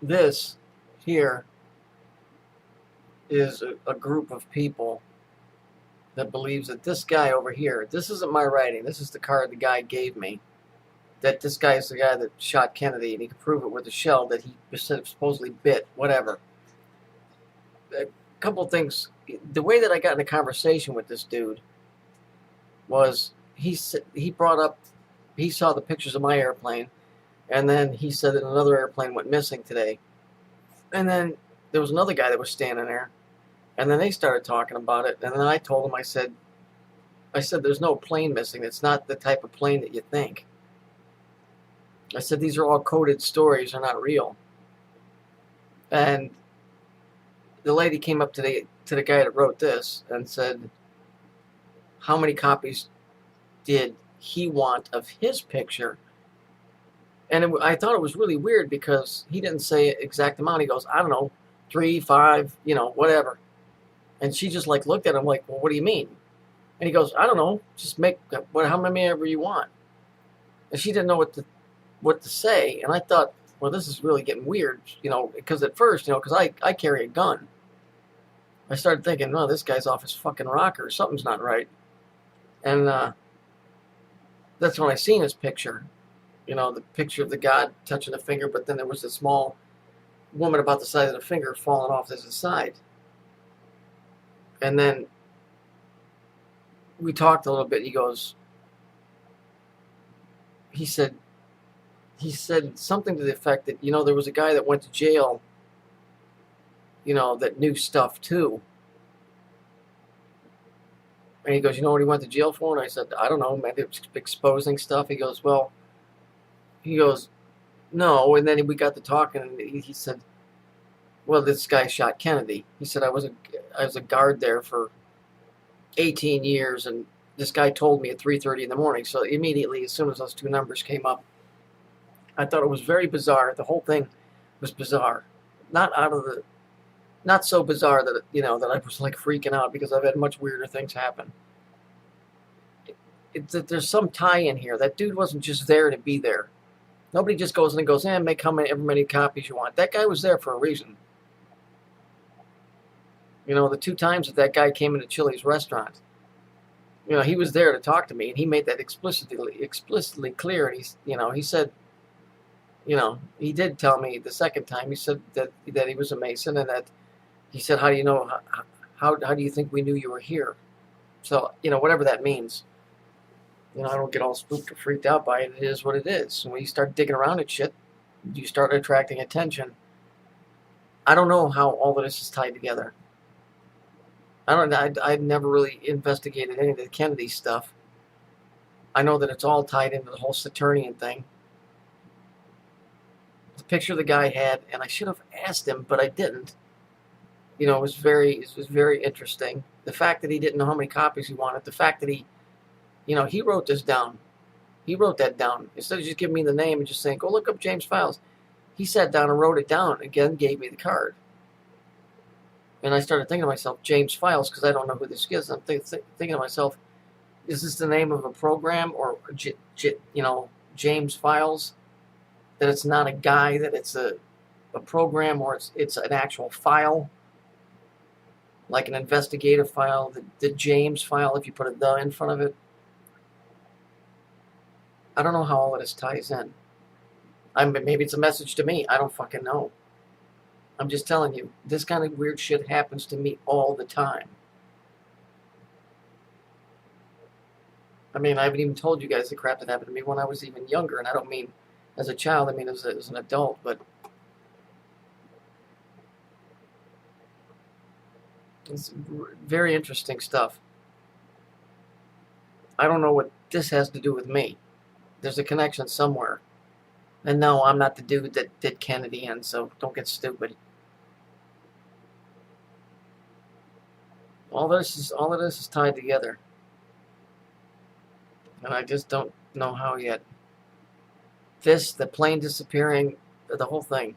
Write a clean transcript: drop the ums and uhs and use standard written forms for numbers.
This here is a group of people that believes that this guy over here, this isn't my writing, this is the card the guy gave me, that this guy is the guy that shot Kennedy, and he could prove it with a shell that he supposedly bit, whatever. A couple of things. The way that I got in a conversation with this dude was he brought up, he saw the pictures of my airplane, and then he said that another airplane went missing today. And then there was another guy that was standing there, and then they started talking about it, and then I told him, I said, there's no plane missing. It's not the type of plane that you think. I said, these are all coded stories, they're not real. And the lady came up to the guy that wrote this and said, how many copies did he want of his picture? And I thought it was really weird because he didn't say exact amount. He goes, I don't know, 3, 5, whatever. And she just like looked at him like, well, what do you mean? And he goes, I don't know, just make how many ever you want. And she didn't know what to say. And I thought, well, this is really getting weird, because at first, because I carry a gun. I started thinking, no, this guy's off his fucking rocker. Something's not right. And that's when I seen his picture. The picture of the god touching the finger, but then there was a small woman about the size of the finger falling off to the side. And then we talked a little bit. He said something to the effect that, there was a guy that went to jail, that knew stuff too. And he goes, you know what he went to jail for? And I said, I don't know, maybe it was exposing stuff. He goes, no. And then we got to talking, and he said, well, this guy shot Kennedy. He said, I was a guard there for 18 years, and this guy told me at 3:30 in the morning. So immediately, as soon as those two numbers came up, I thought it was very bizarre. The whole thing was bizarre. Not so bizarre that that I was like freaking out, because I've had much weirder things happen. There's some tie in here. That dude wasn't just there to be there. Nobody just goes in and goes, make however many copies you want. That guy was there for a reason. The 2 times that guy came into Chili's restaurant, he was there to talk to me, and he made that explicitly clear. And he said, he did tell me the second time. He said that he was a Mason, and that he said, how do you know? How do you think we knew you were here? So whatever that means. I don't get all spooked or freaked out by it. It is what it is. And when you start digging around at shit, you start attracting attention. I don't know how all of this is tied together. I've never really investigated any of the Kennedy stuff. I know that it's all tied into the whole Saturnian thing. The picture the guy had, and I should have asked him, but I didn't. It was very interesting. The fact that he didn't know how many copies he wanted. The fact that he wrote this down. He wrote that down. Instead of just giving me the name and just saying, go look up James Files, he sat down and wrote it down. Again, gave me the card. And I started thinking to myself, James Files, because I don't know who this is. I'm thinking to myself, is this the name of a program, or James Files? That it's not a guy, that it's a program, or it's an actual file, like an investigative file, the James file, if you put a "the" in front of it. I don't know how all of this ties in. Maybe it's a message to me. I don't fucking know. I'm just telling you, this kind of weird shit happens to me all the time. I haven't even told you guys the crap that happened to me when I was even younger, and I don't mean as a child, I mean as an adult, but it's very interesting stuff. I don't know what this has to do with me. There's a connection somewhere. And no, I'm not the dude that did Kennedy in, so don't get stupid. All of this is tied together. And I just don't know how yet. The plane disappearing, the whole thing.